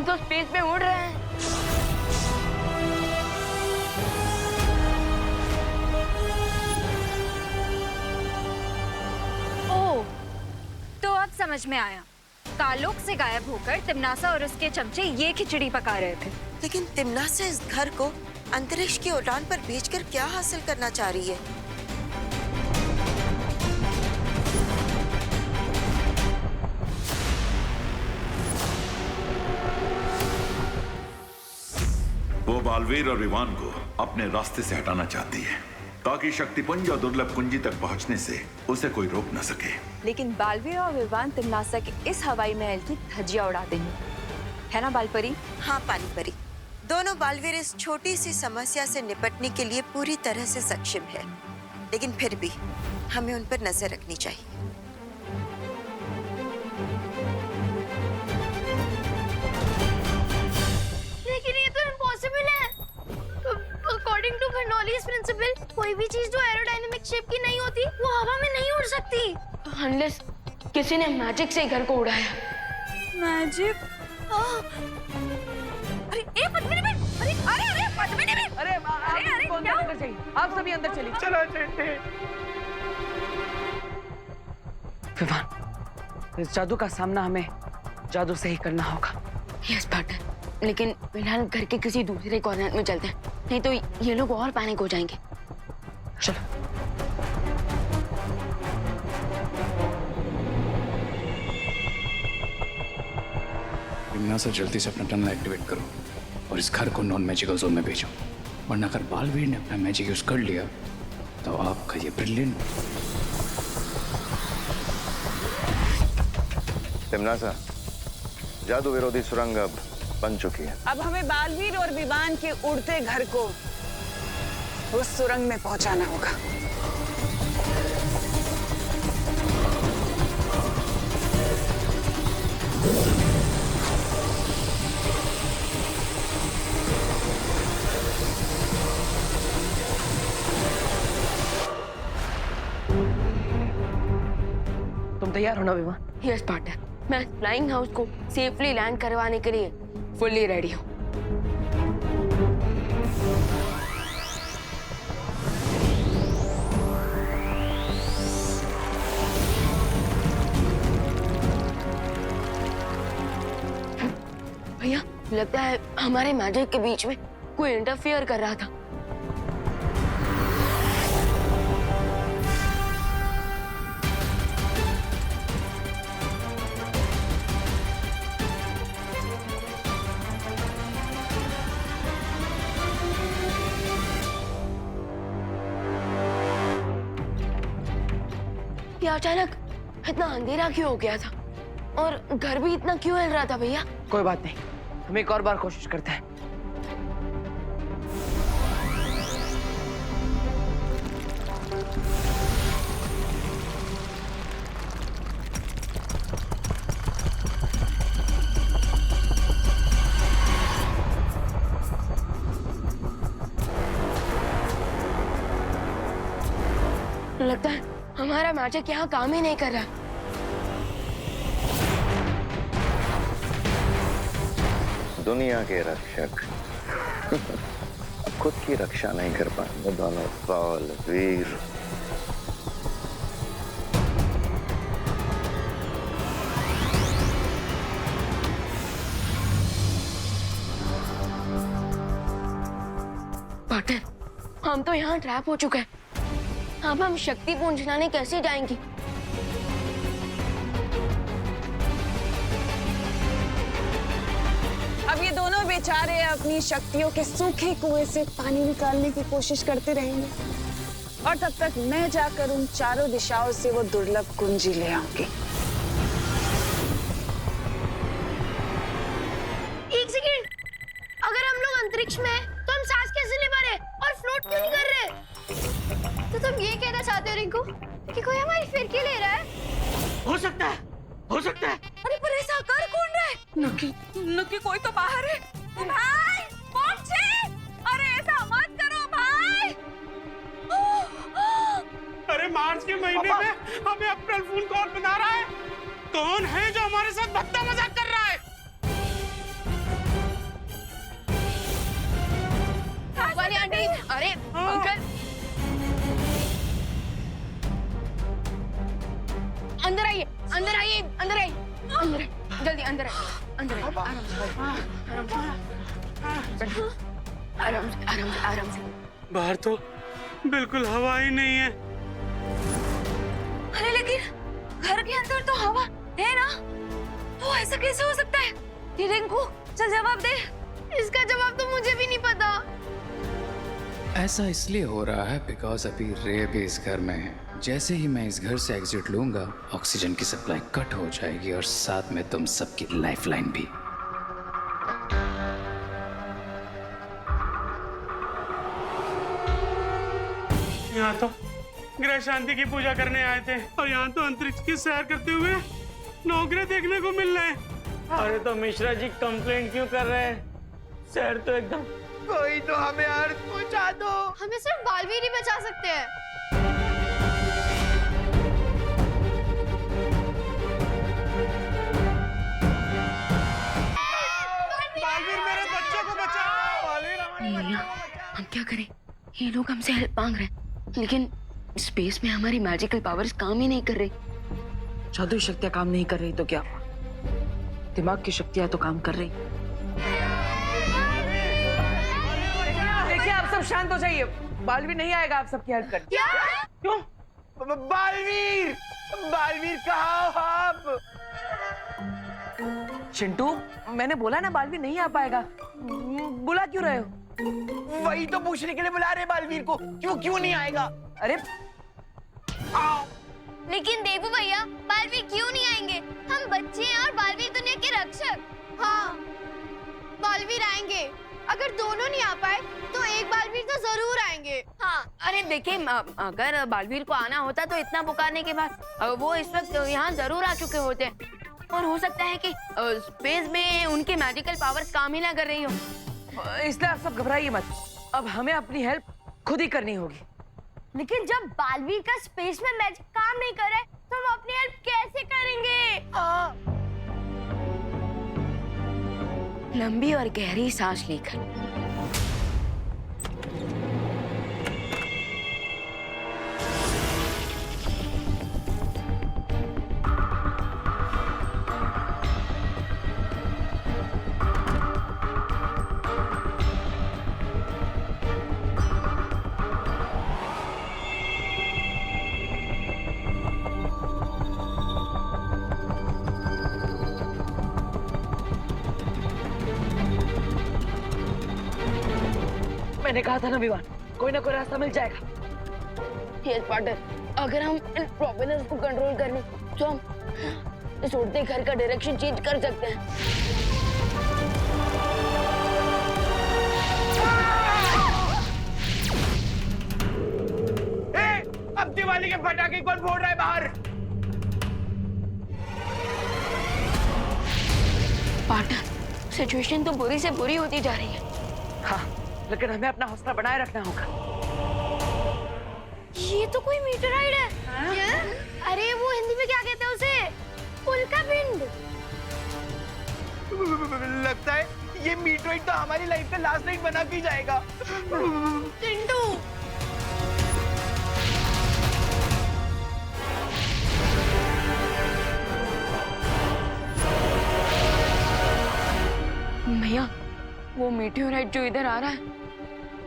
हम तो स्पेस में उड़ रहे हैं। ओह, तो अब समझ में आया। कालोक से गायब होकर तिम्नासा और उसके चमचे ये खिचड़ी पका रहे थे। लेकिन तिम्नासा इस घर को अंतरिक्ष की उड़ान पर भेजकर क्या हासिल करना चाह रही है? वो बालवीर और विवान को अपने रास्ते से हटाना चाहती है ताकि शक्तिपुंज और दुर्लभ कुंजी तक पहुंचने से उसे कोई रोक न सके। लेकिन बालवीर और विवान तिम्नासा के इस हवाई महल की धज्जियां उड़ा देंगे, है ना बालपरी? हाँ पानी परी, दोनों बालवीर इस छोटी सी समस्या से निपटने के लिए पूरी तरह से सक्षम है, लेकिन फिर भी हमें उन पर नजर रखनी चाहिए। लेकिन ये तो इम्पॉसिबल है। अकॉर्डिंग टू बर्नौलीज प्रिंसिपल, कोई भी चीज जो एरोडायनेमिक शेप की नहीं होती वो हवा में नहीं उड़ सकती। अनलेस किसी ने मैजिक से घर को उड़ाया। मैजिक? अरे ए पद्मिनी बेन, अरे पद्मिनी बेन, अरे क्या अंदर चाहिए? आप सभी अंदर चलिए। चलो चलते। विवान, इस जादू का सामना हमें जादू से ही करना होगा। यस पार्टनर, लेकिन फिलहाल घर के किसी दूसरे कॉर्नर में चलते हैं, नहीं तो ये लोग और पैनिक हो जाएंगे। चलो। तिम्नासा जल्दी से अपना टनल एक्टिवेट करो और इस घर को नॉन मैजिकल जोन में भेजो, वरना अगर बालवीर ने अपना मैजिक यूज कर लिया तो आपका ये ब्रिलियंट। तिम्नासा, जादू विरोधी सुरंग अब बन चुकी है। अब हमें बालवीर और विवान के उड़ते घर को उस सुरंग में पहुंचाना होगा। तुम तैयार हो ना विवान? यस पार्टनर, मैं फ्लाइंग हाउस को सेफली लैंड करवाने के लिए फुल्ली रेडी हूँ। भैया, लगता है हमारे मैजिक के बीच में कोई इंटरफियर कर रहा था। ये अचानक इतना अंधेरा क्यों हो गया था और घर भी इतना क्यों हिल रहा था भैया? कोई बात नहीं, हम एक और बार कोशिश करते हैं। लगता है हमारा मैजिक यहाँ काम ही नहीं कर रहा। दुनिया के रक्षक अब खुद की रक्षा नहीं कर पाएंगे दोनों बालवीर। पार्टनर, हम तो यहाँ ट्रैप हो चुके हैं। अब हम शक्ति पुंज लाने कैसे जाएंगी? अब ये दोनों बेचारे अपनी शक्तियों के सूखे कुएं से पानी निकालने की कोशिश करते रहेंगे और तब तक मैं जाकर उन चारों दिशाओं से वो दुर्लभ कुंजी ले आऊंगी। एक सेकंड, अगर हम लोग अंतरिक्ष में हैं, तो हम सांस कैसे ले पा रहे और फ्लोट क्यों नहीं कर रहे? तो तुम ये कहना चाहते हो रिंकू कि कोई हमारी फिरकी ले रहा है? हो सकता है, हो सकता है। अरे पर ऐसा कर कौन रहा है? नक्की कोई तो बाहर है। भाई पहुंचे, अरे ऐसा मत करो भाई। अरे मार्च के महीने में हमें अप्रैल फूल कौन बना रहा है? कौन है जो हमारे साथ भद्दा मजाक कर रहा है? अंकल अंदर आइए, अंदर आइए, अंदर आइए, अंदर आइए, जल्दी अंदर आइए, अंदर आइए, आराम से, आराम से, आराम से। बाहर तो बिल्कुल हवा ही नहीं है। अरे लेकिन घर के अंदर तो हवा है ना, तो ऐसा कैसे हो सकता है? रिंकू चल जवाब दे। इसका जवाब तो मुझे भी नहीं पता। ऐसा इसलिए हो रहा है बिकॉज अभी रे भी इस घर में है। जैसे ही मैं इस घर से एग्जिट लूंगा, ऑक्सीजन की सप्लाई कट हो जाएगी और साथ में तुम सबकी लाइफलाइन भी। यहाँ तो ग्रह शांति की पूजा करने आए थे और यहाँ तो अंतरिक्ष की सैर करते हुए नौकरी देखने को मिल रहे हैं। अरे तो मिश्रा जी कंप्लेंट क्यों कर रहे हैं? सैर तो एकदम। कोई तो हमें अर्थ पहुंचा दो। हमें सिर्फ बालवीर ही बचा सकते हैं। बालवीर मेरे बच्चे को बचाओ। बालवीर नीलिया, हम क्या करें? ये लोग हमसे हेल्प मांग रहे हैं, लेकिन स्पेस में हमारी मैजिकल पावर्स काम ही नहीं कर रही। जादुई शक्तियां काम नहीं कर रही तो क्या हुआ? दिमाग की शक्तियां तो काम कर रही। देखिए आप सब शांत हो जाइए, बालवीर नहीं आएगा आप सबकी हेल्प करने। क्या? क्यों? बालवीर, बालवीर कहाँ हो आप? चिंटू, मैंने बोला ना बालवीर नहीं आ पाएगा। बुला क्यों रहे हो? वही तो पूछने के लिए बुला रहे बालवीर को, क्यों नहीं आएगा? अरे लेकिन देवू भैया, बालवीर क्यों नहीं आएंगे? हम बच्चे हैं और बालवीर दुनिया के रक्षक। हाँ, बालवीर आएंगे। अगर दोनों नहीं आ पाए तो एक बालवीर तो जरूर आएंगे। हाँ, अरे देखिए, अगर बालवीर को आना होता तो इतना पुकारने के बाद वो इस वक्त यहाँ जरूर आ चुके होते। और हो सकता है कि स्पेस में उनकी मैजिकल पावर्स काम ही ना कर रही हो। इसलिए आप सब घबराइए मत, अब हमें अपनी हेल्प खुद ही करनी होगी। लेकिन जब बालवीर का स्पेस में मैजिक काम नहीं कर रहा है, तो हम अपनी हेल्प कैसे करेंगे? लंबी और गहरी सांस लेकर मैंने कहा था ना विवान, कोई ना कोई रास्ता मिल जाएगा। यस पार्टनर, अगर हम इन प्रोपेलर्स को कंट्रोल कर लें तो हम इस उड़ते घर का डायरेक्शन चेंज कर सकते हैं। अब दिवाली के पटाखे कौन फोड़ रहा है बाहर? पार्टनर, सिचुएशन तो बुरी से बुरी होती जा रही है। हाँ, लेकिन हमें अपना हौसला बनाए रखना होगा। ये तो कोई मीटराइड है। अरे वो हिंदी में क्या कहते हैं उसे? उल्कापिंड। लगता है ये मीटराइड तो हमारी लाइफ का लास्ट नाइट बना के जाएगा। चिंटू, भैया, वो मीटियोराइट जो इधर आ रहा है,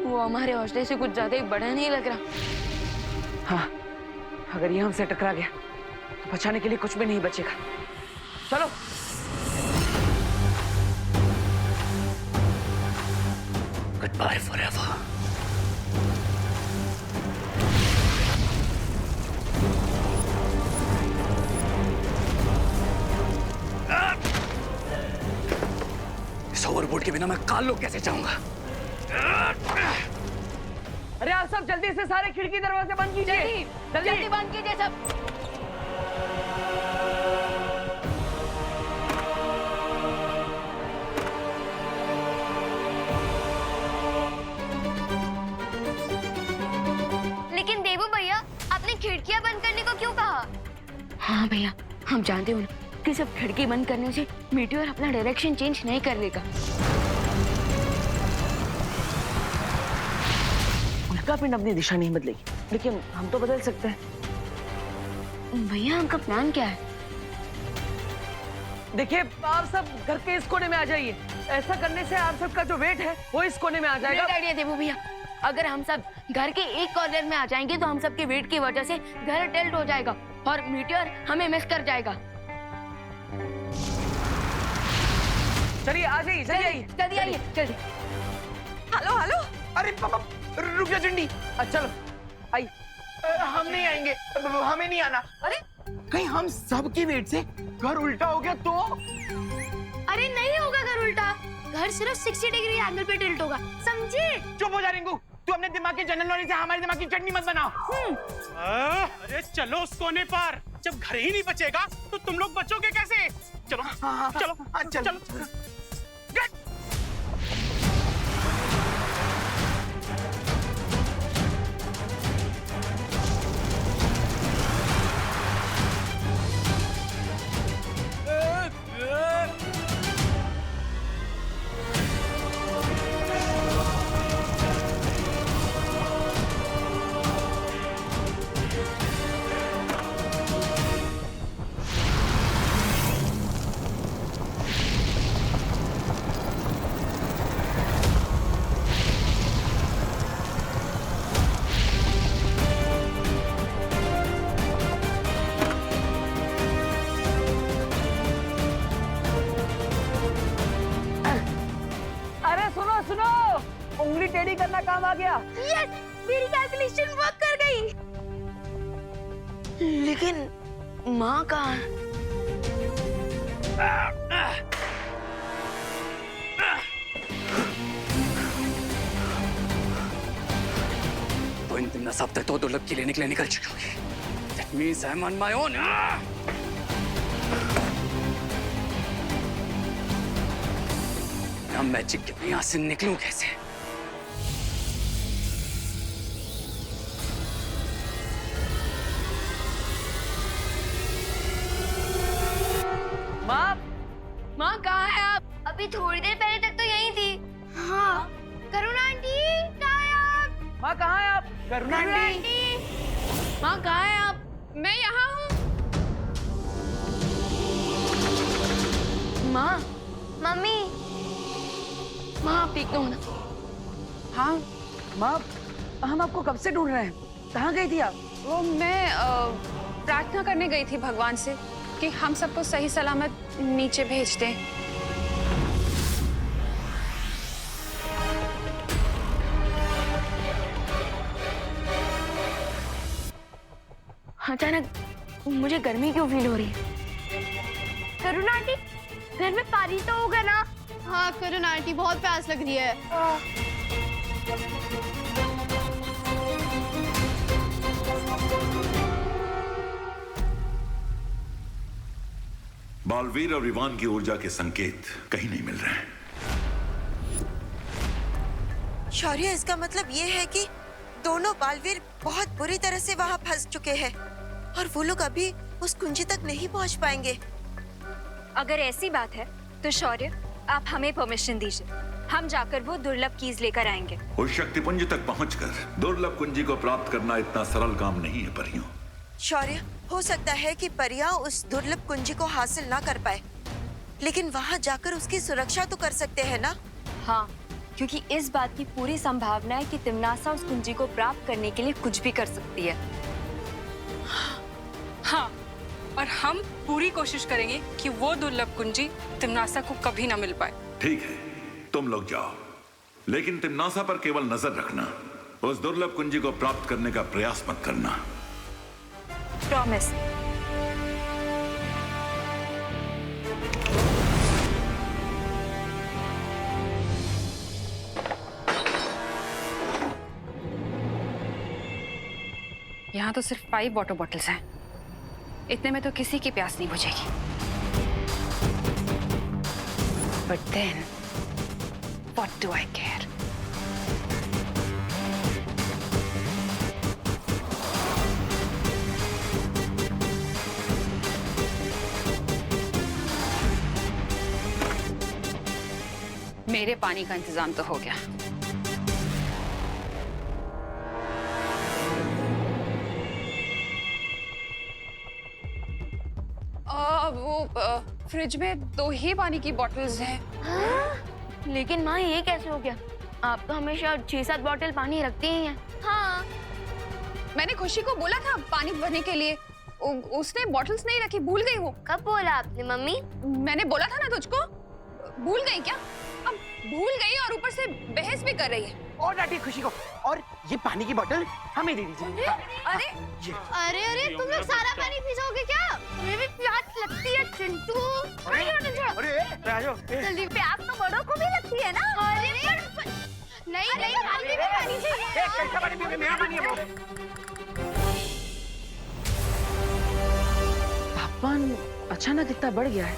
वो हमारे हौसले से कुछ ज्यादा ही बड़ा नहीं लग रहा। हाँ, अगर ये हमसे टकरा गया तो बचाने के लिए कुछ भी नहीं बचेगा। चलो। Goodbye forever. इस ओवरबोर्ड के बिना मैं काल लोग कैसे जाऊंगा? अरे आप सब जल्दी से सारे खिड़की दरवाजे बंद कीजिए। जल्दी बंद कीजिए सब। लेकिन देवू भैया, आपने खिड़कियां बंद करने को क्यों कहा? हाँ भैया, हम जानते हो ना कि सिर्फ खिड़की बंद करने से मीटियोर अपना डायरेक्शन चेंज नहीं कर लेगा। का पिंड अपनी दिशा नहीं बदलेगी, लेकिन हम तो बदल सकते हैं। भैया आपका प्लान क्या है? देखिए, आप सब घर के इस कोने में आ जाइए। ऐसा करने से आप सबका जो वेट है वो इस कोने में आ जाएगा। ग्रेट आइडिया देवू भैया। अगर हम सब घर के एक कॉर्नर में आ जाएंगे तो हम सबके वेट की वजह से घर टिल्ट हो जाएगा और मीटियोर हमें मिस कर जाएगा। चलिए आ जाइए, चलिए आइए, जल्दी आइए, जल्दी। Hello hello. अरे पापा रुक जा चंडी। चलो आइए। हम नहीं आएंगे, हमें नहीं आना। अरे कहीं हम सबकी वेट से घर उल्टा हो गया तो? अरे नहीं होगा घर उल्टा, घर सिर्फ 60 डिग्री एंगल पे टिल्ट होगा, समझे? चुप हो जा रिंकू, तू अपने दिमाग के जनरल नॉलेज से हमारे दिमाग की चटनी मत बनाओ। अरे चलो उस कोने पर, जब घर ही नहीं बचेगा तो तुम लोग बचोगे कैसे? चलो चलो चलो। उंगली टेढ़ी करना काम आ गया। यस, मेरी कैलकुलेशन वर्क कर गई। लेकिन माँ कहाँ? तो इन दिन सब तक तो दुर्लभ की लेने के लिए निकल चुकी होगी। That means I'm on my own. मैं मैजिक के यहाँ से निकलूं कैसे? माँ कहाँ है आप? अभी थोड़ी देर पहले तक तो यहीं थी। हाँ, करुणा आंटी कहाँ है आप? माँ कहाँ है आप? करुणा आंटी। माँ कहाँ है आप? मैं यहाँ हूँ। माँ, मम्मी, माँ आप ठीक तो हो ना? हाँ माँ, हम आपको कब से ढूंढ रहे हैं। कहाँ गई थी आप? वो मैं प्रार्थना करने गई थी भगवान से कि हम सबको सही सलामत नीचे भेज दें। अचानक मुझे गर्मी क्यों फील हो रही है? करुणा आंटी, घर में पानी तो होगा ना? हाँ करुणा आंटी, बहुत प्यास लग रही है। बालवीर और इवान की ऊर्जा के संकेत कहीं नहीं मिल रहे हैं। शौर्य, इसका मतलब ये है कि दोनों बालवीर बहुत बुरी तरह से वहाँ फंस चुके हैं और वो लोग अभी उस कुंजी तक नहीं पहुँच पाएंगे। अगर ऐसी बात है तो शौर्य, आप हमें परमिशन दीजिए, हम जाकर वो दुर्लभ कीज लेकर आएंगे। उस शक्तिपुंज तक पहुंचकर दुर्लभ कुंजी को प्राप्त करना इतना सरल काम नहीं है परियों। शौर्य, हो सकता है कि परियां उस दुर्लभ कुंजी को हासिल ना कर पाए, लेकिन वहाँ जाकर उसकी सुरक्षा तो कर सकते हैं ना? हाँ, क्योंकि इस बात की पूरी संभावना है कि तिम्नासा उस कुंजी को प्राप्त करने के लिए कुछ भी कर सकती है। हाँ, और हम पूरी कोशिश करेंगे कि वो दुर्लभ कुंजी तिम्नासा को कभी ना मिल पाए। ठीक है, तुम लोग जाओ, लेकिन तिम्नासा पर केवल नजर रखना। उस दुर्लभ कुंजी को प्राप्त करने का प्रयास मत करना। प्रॉमिस। यहाँ तो सिर्फ 5 वाटर बॉटल्स हैं। इतने में तो किसी की प्यास नहीं बुझेगी। But then, what do I care? मेरे पानी का इंतजाम तो हो गया। फ्रिज में 2 ही पानी की बॉटल्स हैं। लेकिन माँ ये कैसे हो गया? आप तो हमेशा 6-7 बॉटल पानी रखती ही हैं। हाँ मैंने खुशी को बोला था पानी भरने के लिए, उसने बॉटल्स नहीं रखी, भूल गई वो। कब बोला आपने मम्मी? मैंने बोला था ना तुझको, भूल गई क्या? अब भूल गई और ऊपर से बहस भी कर रही है। और डांटी खुशी को, और ये पानी की बोतल हमें दे दीजिए। अरे अरे अरे तुम लोग सारा पानी पी जाओगे क्या? तुम्हें भी प्यास लगती है चिंटू। अरे आ जाओ। जल्दी, प्यास तो बड़ों को भी लगती है ना। अरे नहीं नहीं, हमें भी पानी चाहिए। कैसा पानी पियोगे? मेरा पानी है वो। तापमान अचानक इतना बढ़ गया है,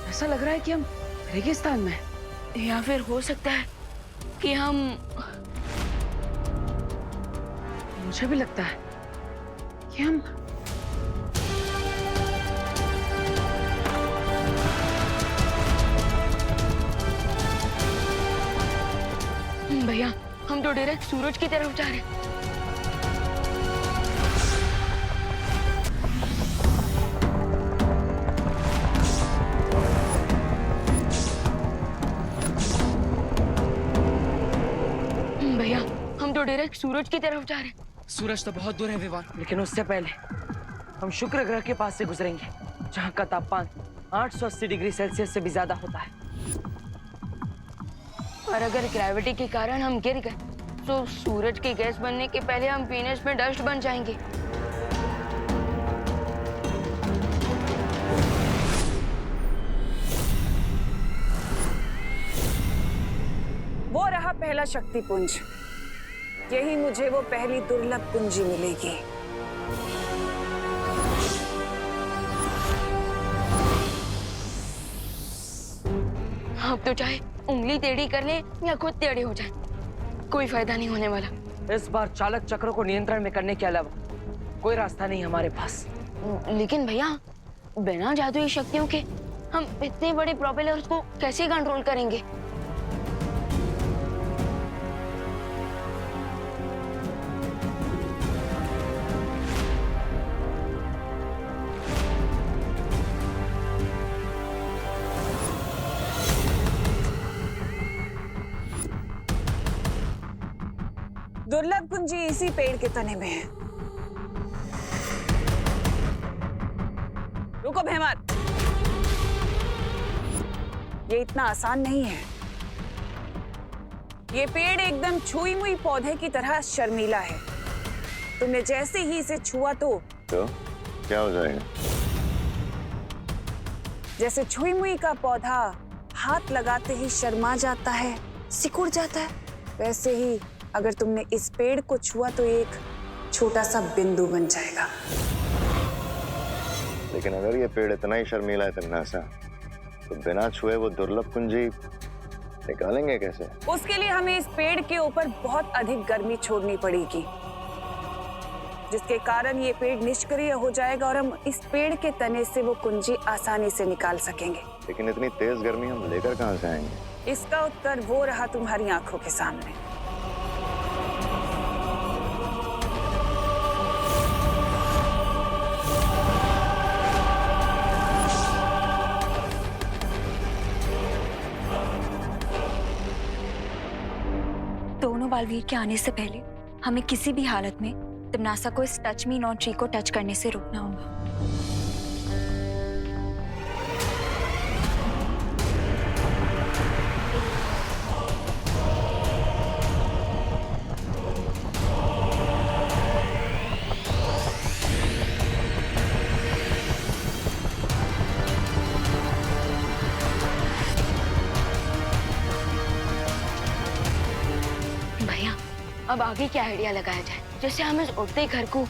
ऐसा लग रहा है कि हम रेगिस्तान में हैं। या फिर हो सकता है कि हम, मुझे भी लगता है कि हम भैया हम तो डायरेक्ट सूरज की तरफ जा रहे हैं। भैया हम तो डायरेक्ट सूरज की तरफ जा रहे हैं। सूरज तो बहुत दूर है विवान, लेकिन उससे पहले हम शुक्र ग्रह के पास से गुजरेंगे, जहाँ का तापमान 880 डिग्री सेल्सियस से भी ज्यादा होता है। और अगर ग्रेविटी के कारण हम गिर गए तो सूरज की गैस बनने के पहले हम वीनस में डस्ट बन जाएंगे। वो रहा पहला शक्ति पुंज, यही मुझे वो पहली दुर्लभ कुंजी मिलेगी। अब तो चाहे उंगली टेढ़ी कर ले या खुद टेढ़े हो जाए, कोई फायदा नहीं होने वाला। इस बार चालक चक्र को नियंत्रण में करने के अलावा कोई रास्ता नहीं हमारे पास। लेकिन भैया बिना जादुई शक्तियों के हम इतने बड़े प्रोपेलर्स को कैसे कंट्रोल करेंगे? दुर्लभ कुंजी इसी पेड़ के तने में है। रुको भैमत, ये इतना आसान नहीं है। ये पेड़ एकदम छुई मुई पौधे की तरह शर्मीला है। तुमने जैसे ही इसे छुआ तो क्या हो जाएगा? जैसे छुई मुई का पौधा हाथ लगाते ही शर्मा जाता है, सिकुड़ जाता है, वैसे ही अगर तुमने इस पेड़ को छुआ तो एक छोटा सा बिंदु बन जाएगा। लेकिन अगर ये पेड़ इतना ही शर्मीला है तन्नासा, तो बिना छुए वो दुर्लभ कुंजी निकालेंगे कैसे? उसके लिए हमें इस पेड़ के ऊपर बहुत अधिक गर्मी छोड़नी पड़ेगी, जिसके कारण ये पेड़ निष्क्रिय हो जाएगा और हम इस पेड़ के तने से वो कुंजी आसानी से निकाल सकेंगे। लेकिन इतनी तेज गर्मी हम लेकर कहाँ से आएंगे? इसका उत्तर वो रहा तुम्हारी आंखों के सामने। दोनों बालवीर के आने से पहले हमें किसी भी हालत में तिमनासा को इस टच मी नॉट ट्री को टच करने से रोकना होगा। अब आगे क्या आइडिया लगाया जाए जिससे हम इस उड़ते घर को